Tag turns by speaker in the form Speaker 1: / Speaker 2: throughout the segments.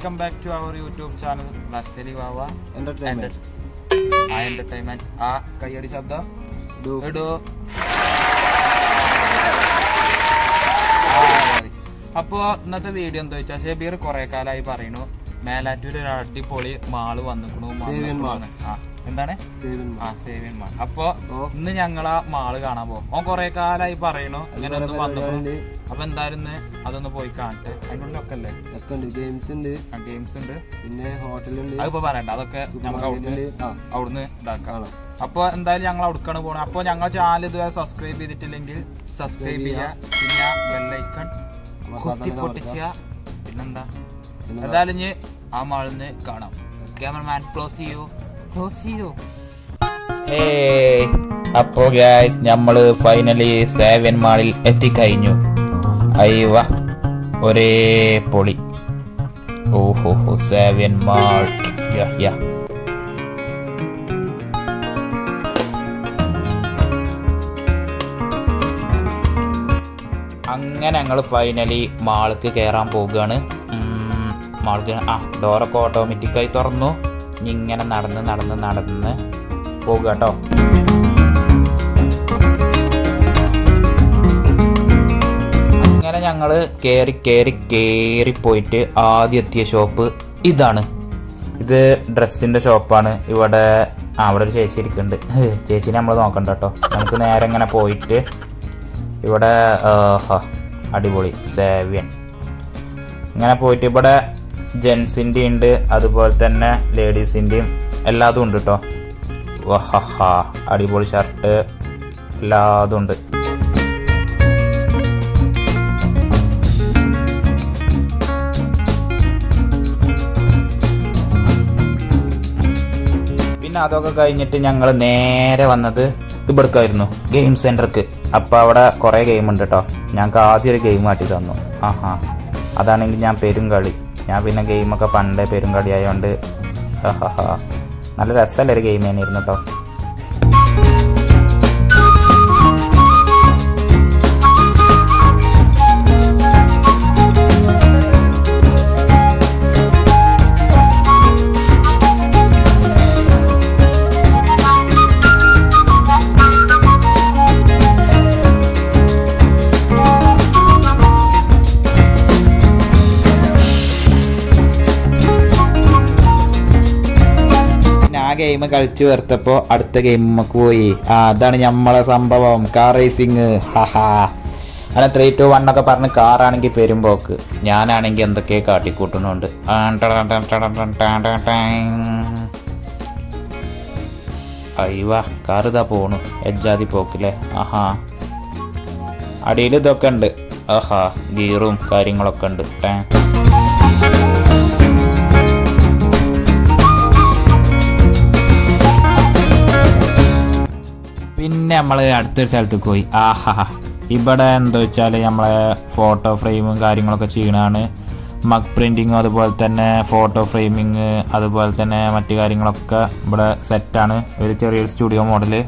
Speaker 1: welcome back to our YouTube channel Nasteli Wawa Entertainments. Entertainments. Kayadi Shabda. Do. അപ്പോൾ ഇന്നത്തെ video എന്താ വെച്ചാൽ ഷെബീർ കുറെ കാലമായി പറയുന്നു മേലാറ്റൂർ ഒരു അടിപൊളി മാള് വന്നിക്കണു. എന്താണ് സേവിയൻ മാൾ. അപ്പൊ ഇന്ന് ഞങ്ങളാ മാള് കാണാൻ പോകും. ഓൻ കുറെ കാലമായി പറയണു ഇങ്ങനെ ഒന്ന് വന്നിക്കണു. അപ്പൊ എന്തായാലും അതൊന്ന് പോയി കാണട്ടെ. അതിൻ്റെ ഉള്ളിലൊക്കെ അല്ലേ ഗെയിംസ് ഉണ്ട് പിന്നെ ഹോട്ടലുണ്ട്. അതിപ്പോ പറയണ്ട, അതൊക്കെ നമുക്ക് അവിടുന്ന് ഇതാക്കാം. അപ്പൊ എന്തായാലും ഞങ്ങൾ അവിടേക്കാണ് പോകണം. അപ്പൊ ഞങ്ങൾ ചാനൽ ഇതുവരെ സബ്സ്ക്രൈബ് ചെയ്തിട്ടില്ലെങ്കിൽ സബ്സ്ക്രൈബ് ചെയ്യുക, പിന്നെ ബെല്ലൈക്കൺ പൊട്ടിച്ച. പിന്നെന്താ, എന്തായാലും ഇനി ആ മാളിന്ന് കാണാം. ക്യാമറമാൻ ക്ലോസ് ചെയ്യൂ. അപ്പോ ഗൈസ് നമ്മള് ഫൈനലി സേവ്യൻ മാളിൽ എത്തിക്കഴിഞ്ഞു. അയ്യവ ഒരേ പൊളി. ഓഹോ സേവ്യൻ മാൾ. അങ്ങനെ ഞങ്ങൾ ഫൈനലി മാൾക്ക് കയറാൻ പോവുകയാണ്. മാൾക്ക് ഡോറൊക്കെ ഓട്ടോമാറ്റിക്കായി തുറന്നു. ഇനി ഇങ്ങനെ നടന്ന് പോകുക കേട്ടോ. അങ്ങനെ ഞങ്ങൾ കേറി പോയിട്ട് ആദ്യം എത്തിയ ഷോപ്പ് ഇതാണ്. ഇത് ഡ്രസ്സിന്റെ ഷോപ്പാണ്. ഇവിടെ അവിടെ ഒരു ചേച്ചി ഇരിക്കുന്നുണ്ട്. ചേച്ചിനെ നമ്മൾ നോക്കണ്ട കേട്ടോ. നമുക്ക് നേരെ ഇങ്ങനെ പോയിട്ട് ഇവിടെ അടിപൊളി സേവ്യൻ ഇങ്ങനെ പോയിട്ട് ഇവിടെ ജെൻസിൻ്റെ ഉണ്ട്, അതുപോലെ തന്നെ ലേഡീസിൻ്റെയും എല്ലാതും ഉണ്ട് കേട്ടോ. വഹ അടിപൊളി ഷർട്ട് എല്ലാതും ഉണ്ട്. പിന്നെ അതൊക്കെ കഴിഞ്ഞിട്ട് ഞങ്ങൾ നേരെ വന്നത് ഇവിടേക്കായിരുന്നു, ഗെയിം സെന്റർക്ക്. അപ്പോൾ അവിടെ കുറേ ഗെയിം ഉണ്ട് കേട്ടോ. ഞങ്ങൾക്ക് ആദ്യം ഒരു ഗെയിം കാട്ടി തന്നു. അതാണെങ്കിൽ ഞാൻ പെരുങ്കളി. ഞാൻ പിന്നെ ഗെയിമൊക്കെ പണ്ടേ പെരുങ്കളി ആയതുകൊണ്ട് നല്ല രസമല്ല ഒരു ഗെയിം തന്നെയായിരുന്നു കേട്ടോ. ഗെയിം കളിച്ചു വെറുത്തപ്പോ അടുത്ത ഗെയിം നമുക്ക് പോയി. അതാണ് നമ്മളെ സംഭവം, കാർ റേസിങ്. അങ്ങനെ 3, 2, 1 ഒക്കെ പറഞ്ഞ് കാറാണെങ്കിൽ പെരുമ്പോക്ക്, ഞാനാണെങ്കിൽ എന്തൊക്കെ കാട്ടിക്കൂട്ടുന്നുണ്ട്. അയ്യവാ കാർ ഇതാ പോണു, എജ്ജാതി പോക്കില്ലേ. അടിയിൽ ഇതൊക്കെ ഉണ്ട്. ഗിയറും കാര്യങ്ങളൊക്കെ ഉണ്ട്. പിന്നെ നമ്മൾ അടുത്തൊരു സ്ഥലത്ത് പോയി. ഇവിടെ എന്താ വെച്ചാൽ നമ്മളെ ഫോട്ടോ ഫ്രെയിമും കാര്യങ്ങളൊക്കെ ചെയ്യണതാണ്. മഗ് പ്രിൻറ്റിങ്ങും അതുപോലെ തന്നെ ഫോട്ടോ ഫ്രെയിമിങ് അതുപോലെ തന്നെ മറ്റു കാര്യങ്ങളൊക്കെ ഇവിടെ സെറ്റാണ്. ഒരു ചെറിയൊരു സ്റ്റുഡിയോ മോഡല്.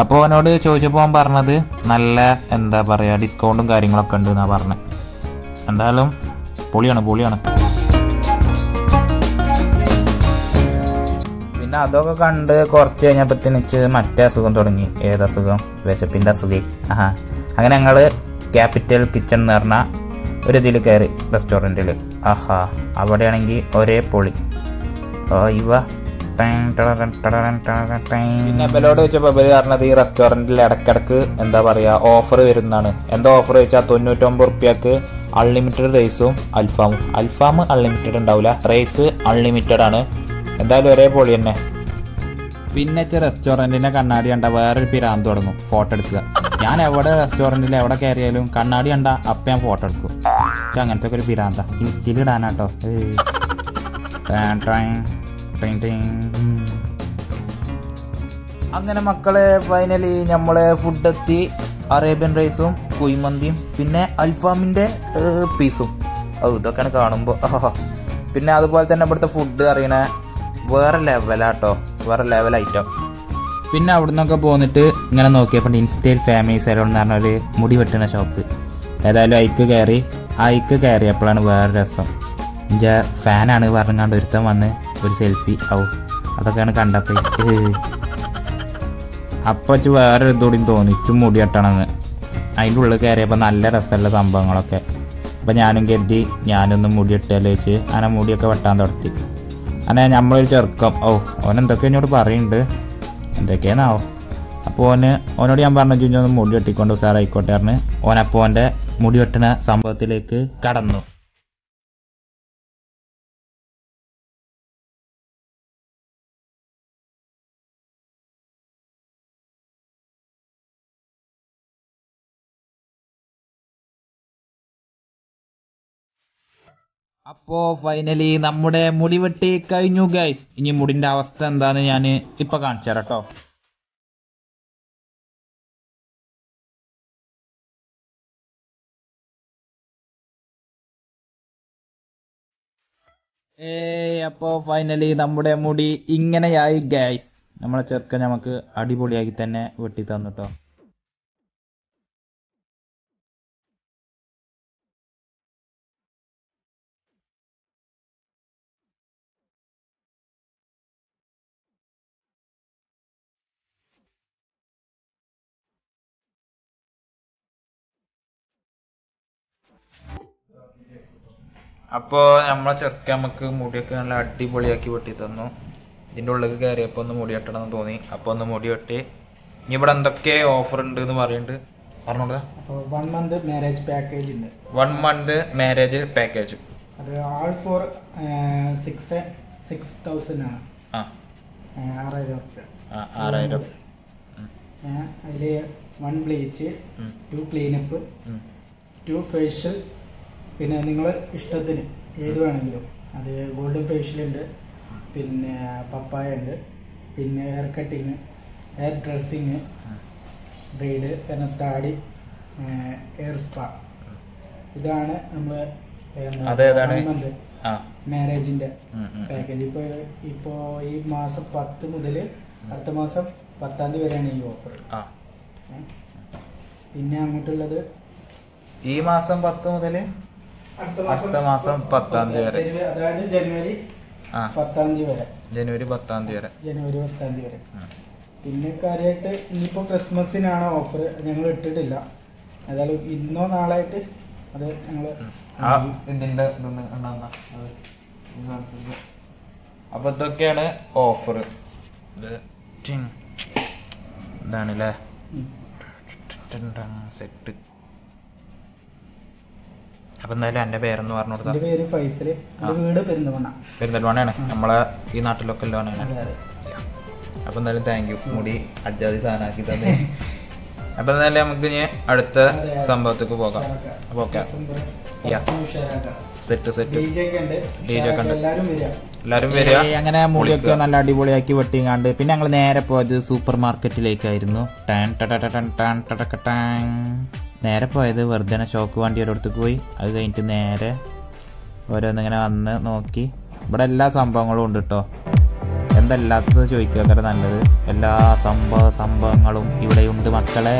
Speaker 1: അപ്പോൾ അവനോട് ചോദിച്ചപ്പോൾ അവൻ പറഞ്ഞത് നല്ല എന്താ പറയുക ഡിസ്കൗണ്ടും കാര്യങ്ങളൊക്കെ ഉണ്ട് എന്നാണ് പറഞ്ഞത്. എന്തായാലും പൊളിയാണ്. പിന്നെ അതൊക്കെ കണ്ട് കുറച്ച് കഴിഞ്ഞപ്പോഴത്തേക്ക് മറ്റേ അസുഖം തുടങ്ങി. ഏതസുഖം? വിശപ്പിൻ്റെ അസുഖം. അങ്ങനെ ഞങ്ങൾ ക്യാപിറ്റൽ കിച്ചൺ എന്ന് പറഞ്ഞ ഒരു ഇതിൽ കയറി റെസ്റ്റോറൻറ്റിൽ. അവിടെയാണെങ്കിൽ ഒരേ പൊളി. പിന്നെ ബലോട് വെച്ചപ്പോൾ ബല് പറഞ്ഞത് ഈ റെസ്റ്റോറൻറ്റിൽ ഇടയ്ക്കിടക്ക് എന്താ പറയുക ഓഫർ വരുന്നതാണ്. എന്താ ഓഫർ വെച്ചാൽ 99 റുപ്യക്ക് അൺലിമിറ്റഡ് റൈസും അൽഫാം അൺലിമിറ്റഡ് ഉണ്ടാവില്ല, റൈസ് അൺലിമിറ്റഡ് ആണ്. എന്തായാലും ഒരേ പൊളി തന്നെ. പിന്നെ റെസ്റ്റോറൻറ്റിൻ്റെ കണ്ണാടി കണ്ട വേറൊരു പിരാന്ത് തുടങ്ങും ഫോട്ടോ എടുക്കുക. ഞാൻ എവിടെ റെസ്റ്റോറൻറ്റിൽ എവിടെ കയറിയാലും കണ്ണാടി കണ്ട അപ്പം ഞാൻ ഫോട്ടോ എടുക്കും. അങ്ങനത്തെ ഒക്കെ ഒരു പിരാന്ത ഇൻസ്റ്റയിൽ ഇടാനാട്ടോ. അങ്ങനെ മക്കളെ ഫൈനലി നമ്മളെ ഫുഡ് എത്തി. അറേബ്യൻ റൈസും കുഴിമന്തിയും പിന്നെ അൽഫാമിൻ്റെ പീസും. ഇതൊക്കെയാണ് കാണുമ്പോൾ. പിന്നെ അതുപോലെ തന്നെ ഇവിടുത്തെ ഫുഡ് അറിയണ വേറെ ലെവലാട്ടോ, വേറെ ലെവൽ ഐറ്റം. പിന്നെ അവിടെ നിന്നൊക്കെ പോന്നിട്ട് ഇങ്ങനെ നോക്കിയപ്പോൾ ഇൻസ്റ്റയിൽ ഫാമിലി സലോൺ എന്ന് പറഞ്ഞൊരു മുടി വെട്ടുന്ന ഷോപ്പ്. ഏതായാലും അയക്ക് കയറിയപ്പോഴാണ് വേറെ രസം. എൻ്റെ ഫാനാണ് പറഞ്ഞാണ്ട് ഒരുത്തൻ വന്ന് ഒരു സെൽഫി അതൊക്കെയാണ് കണ്ടപ്പോൾ അപ്പോൾ വേറെ ഇതോടെയും തോന്നിച്ചു മുടി വെട്ടണമെന്ന്. അതിൻ്റെ ഉള്ളിൽ കയറിയപ്പോൾ നല്ല രസമുള്ള സംഭവങ്ങളൊക്കെ. അപ്പോൾ ഞാനും കരുതി ഞാനൊന്ന് മുടി വെട്ടാലോ വെച്ച് അങ്ങനെ മുടിയൊക്കെ വെട്ടാൻ തുടത്തി. അങ്ങനെ നമ്മളൊരു ചെറുക്കം ഓനെന്തൊക്കെ എന്നോട് പറയുന്നുണ്ട്, എന്തൊക്കെയാണാവോ. അപ്പോൾ ഓനോട് ഞാൻ പറഞ്ഞു ഒന്ന് മുടി വെട്ടിക്കൊണ്ട് ഉസാറായിക്കോട്ടെ പറഞ്ഞ് ഓനപ്പോൾ ഓൻ്റെ മുടി വെട്ടുന്ന സംഭവത്തിലേക്ക് കടന്നു. അപ്പോൾ ഫൈനലി നമ്മുടെ മുടി വെട്ടി കഴിഞ്ഞു ഗൈസ്. ഇനി മുടിൻ്റെ അവസ്ഥ എന്താണെന്ന് ഞാൻ ഇപ്പോൾ കാണിച്ചു തരാം കേട്ടോ. അപ്പോൾ ഫൈനലി നമ്മുടെ മുടി ഇങ്ങനെയായി ഗൈസ്. നമ്മളെ ചെറുക്കൻ നമുക്ക് അടിപൊളിയാക്കി തന്നെ വെട്ടി തന്നു കേട്ടോ. അപ്പോൾ നമ്മളെ ചെറുക്കൻ നമുക്ക് മുടിയൊക്കെ നല്ല അടിപൊളിയാക്കി വെട്ടി തന്നു. ഇതിൻ്റെ ഉള്ളിൽ കയറിയപ്പോൾ ഒന്ന് മുടി വെട്ടണം എന്ന് തോന്നി. അപ്പോൾ ഒന്ന് മുടി വെട്ടി. ഇനി ഇവിടെ എന്തൊക്കെ ഓഫർ ഉണ്ട് എന്ന് പറയുന്നുണ്ട്, പറഞ്ഞോളൂ.
Speaker 2: 1 month മാരേജ് പാക്കേജ് ഉണ്ട്.
Speaker 1: 1 month മാരേജ് പാക്കേജ്
Speaker 2: അത് ആൾ ഫോർ 6,000 ആണ്. 6,000 രൂപ.
Speaker 1: 6,000.
Speaker 2: അതിൽ 1 ബ്ലീച്ച്, 2 ക്ലീനപ്പ്, 2 ഫേഷ്യൽ, പിന്നെ നിങ്ങളെ ഇഷ്ടത്തിന് ഏത് വേണമെങ്കിലും. അത് ഗോൾഡൻ ഫേഷ്യൽ ഉണ്ട്, പിന്നെ പപ്പായ ഉണ്ട്, പിന്നെ hair cutting, hair dressing, bride, പിന്നെ താടി, ഹെയർ സ്പാ. ഇതാണ് നമ്മൾ മാരേജിന്റെ പാക്കേജ്. ഇപ്പോ ഈ മാസം 10 മുതൽ അടുത്ത മാസം 10-ാം തീയതി വരെയാണ് ഈ ഓഫർ. പിന്നെ അങ്ങോട്ടുള്ളത്
Speaker 1: ഈ മാസം 10 മുതൽ അടുത്ത മാസം 10-ാം തീയതി വരെ,
Speaker 2: അതായത് ജനുവരി 10-ാം തീയതി വരെ.
Speaker 1: ജനുവരി 10-ാം
Speaker 2: തീയതി വരെ. പിന്നെ കാര്യമായിട്ട് ഇനിയിപ്പോൾ ക്രിസ്മസിനാണ് ഓഫർ, ഞങ്ങൾ ഇട്ടിട്ടില്ല. ഏതായാലും ഇന്നോ നാളായിട്ട് അത് ഞങ്ങൾ
Speaker 1: ഇതിന്റെ അപ്പൊ ഇതൊക്കെയാണ് ഓഫർ. ഇതാണല്ലേ സെറ്റ്. അപ്പൊ എന്തായാലും എന്റെ പേരെന്ന് പറഞ്ഞു കൊടുത്താൽ,
Speaker 2: എന്റെ പേര് ഫൈസല്, വീട്
Speaker 1: പെരിന്തൽമണ്ണയാണ്, നമ്മളെ ഈ നാട്ടിലൊക്കെ ഉള്ളതാണ്. അപ്പൊ എന്തായാലും താങ്ക് യു, മുടി അജാതി സാധനമാക്കി തന്നെ. അപ്പൊ എന്തായാലും നമുക്ക് ഇനി അടുത്ത സംഭവത്തേക്ക് പോകാം. അപ്പൊ ഓക്കെ, സെറ്റ് DJ ഒക്കെ ഉണ്ട്, എല്ലാരും വരിക. അങ്ങനെ മുടിയൊക്കെ നല്ല അടിപൊളിയാക്കി വെട്ടിങ്ങാണ്ട് പിന്നെ ഞങ്ങൾ നേരെ പോയത് സൂപ്പർ മാർക്കറ്റിലേക്കായിരുന്നു. നേരെ പോയത് വെറുതെ ഷോക്ക് വണ്ടി ഒരിടത്തേക്ക് പോയി. അത് കഴിഞ്ഞിട്ട് നേരെ ഓരോന്നിങ്ങനെ വന്ന് നോക്കി. ഇവിടെ എല്ലാ സംഭവങ്ങളും ഉണ്ട് കേട്ടോ. എന്തല്ലാത്തത് ചോദിക്കുക നല്ലത്. എല്ലാ സംഭവങ്ങളും ഇവിടെയുണ്ട് മക്കളെ.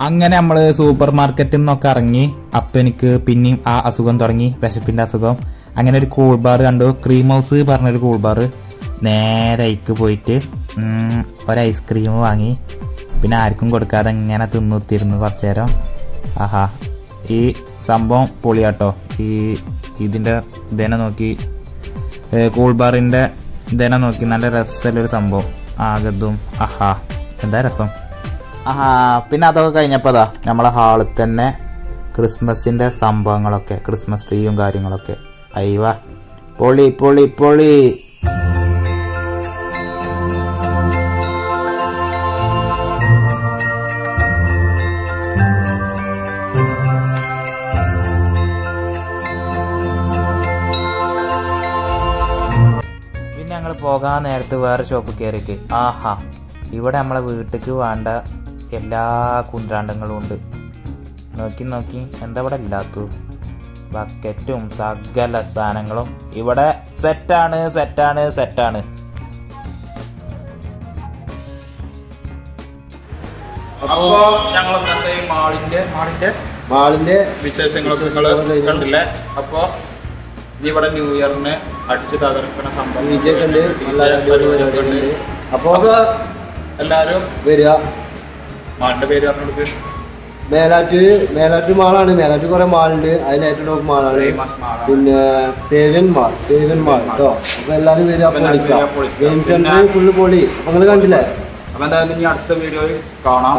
Speaker 1: അങ്ങനെ നമ്മൾ സൂപ്പർ മാർക്കറ്റിൽ നിന്നൊക്കെ ഇറങ്ങി. അപ്പം എനിക്ക് പിന്നെയും ആ അസുഖം തുടങ്ങി, വിശപ്പിൻ്റെ അസുഖം. അങ്ങനെ ഒരു കൂൾ ബാർ കണ്ടു, ക്രീം ഹൗസ് പറഞ്ഞൊരു കൂൾ ബാർ. നേരെ അതിക്ക് പോയിട്ട് ഒരു ഐസ്ക്രീം വാങ്ങി. പിന്നെ ആർക്കും കൊടുക്കാതെ ഇങ്ങനെ തിന്നുത്തിരുന്നു കുറച്ച് നേരം. ആഹാ, ഈ സംഭവം പൊളിയാട്ടോ. ഇതിൻ്റെ ഇതേനെ നോക്കി, കൂൾ ബാറിൻ്റെ ഇതേനെ നോക്കി നല്ല രസമുള്ളൊരു സംഭവം. ആകതും ആഹാ എന്താ രസം. ആഹാ, പിന്നെ അതൊക്കെ കഴിഞ്ഞപ്പോൾ അതാ നമ്മളെ ഹാളിൽ തന്നെ ക്രിസ്മസിൻ്റെ സംഭവങ്ങളൊക്കെ, ക്രിസ്മസ് ട്രീയും കാര്യങ്ങളൊക്കെ. അയ്യവാ, പൊളി പൊളി പൊളി. പിന്നെ ഞങ്ങൾ പോകാൻ നേരത്ത് വേറെ ഷോപ്പ് കയറിയിട്ട് ആഹാ, ഇവിടെ നമ്മളെ വീട്ടിലേക്ക് വേണ്ട എല്ലാ കുന്ത്രാണ്ടങ്ങളും ഉണ്ട്. നോക്കി എന്താ ഇവിടെ ഇല്ലാത്തു? ബക്കറ്റും സകല സാധനങ്ങളും ഇവിടെ സെറ്റാണ്. അപ്പോ ഞങ്ങൾ ഇന്നത്തെ മാളിന്റെ വിശേഷങ്ങളൊക്കെ നിങ്ങൾ കണ്ടില്ലേ. അപ്പോ ഇനി ഇവിടെ ന്യൂ ഇയറിന് അടിച്ചു തകർക്കുന്ന സംഭവം
Speaker 3: അപ്പൊ
Speaker 1: എല്ലാരും
Speaker 3: വരിക.
Speaker 1: മാളിന്റെ പേര് പറഞ്ഞെടുക്ക്.
Speaker 3: മേലാറ്റൂർ മാളാണ്. മേലാറ്റൂർ കുറെ മാളുണ്ട്. അതിൽ ഏറ്റവും ടോപ്പ് മാളാണ്. പിന്നെ സേവ്യൻ മാൾ കേട്ടോ. അപ്പൊ എല്ലാരും വരിക. ഗെയിം സെന്റർ ഫുള്ള് പൊളി. അപ്പൊ നിങ്ങള് കണ്ടില്ലേ?
Speaker 1: അപ്പൊ എന്തായാലും ഇനി അടുത്ത വീഡിയോയിൽ കാണാം.